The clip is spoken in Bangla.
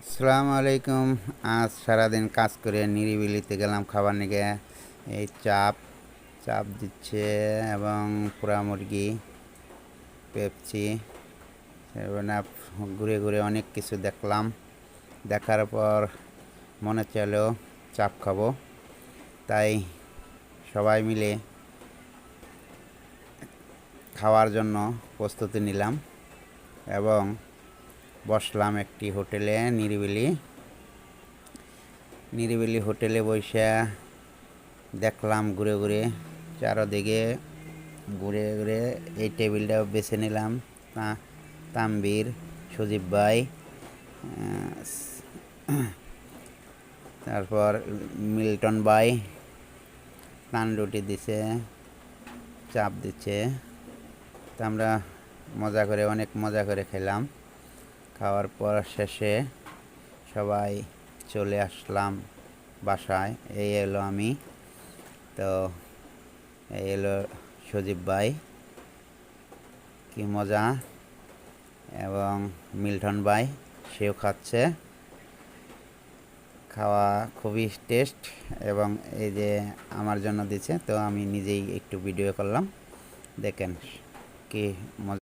আসসালামু আলাইকুম। আজ সারাদিন কাজ করে নিরিবিলিতে গেলাম খাবার নিয়ে। এই চাপ চাপ দিচ্ছে এবং পোড়া মুরগি, পেপসি, সেভেন আপ, ঘুরে ঘুরে অনেক কিছু দেখলাম। দেখার পর মনে চাইলো চাপ খাবো, তাই সবাই মিলে খাওয়ার জন্য প্রস্তুতি নিলাম এবং বসলাম একটি হোটেলে। নিরিবিলি হোটেলে বসে দেখলাম ঘুরে ঘুরে চারদিকে। ঘুরে ঘুরে এই টেবিলটাও বেছে নিলাম। তানভীর, সজীব ভাই, তারপর মিল্টন ভাই নান রুটি দিছে, চাপ দিচ্ছে। তা আমরা অনেক মজা করে খেলাম। খাওয়ার পর শেষে সবাই চলে আসলাম বাসায়। এই এলো আমি, তো এই এলো সজীব ভাই, কি মজা। এবং মিল্টন ভাই, সেও খাচ্ছে। খাওয়া খুবই টেস্ট এবং এই যে আমার জন্য দিচ্ছে, তো আমি নিজেই একটু ভিডিও করলাম। দেখেন কি মজা।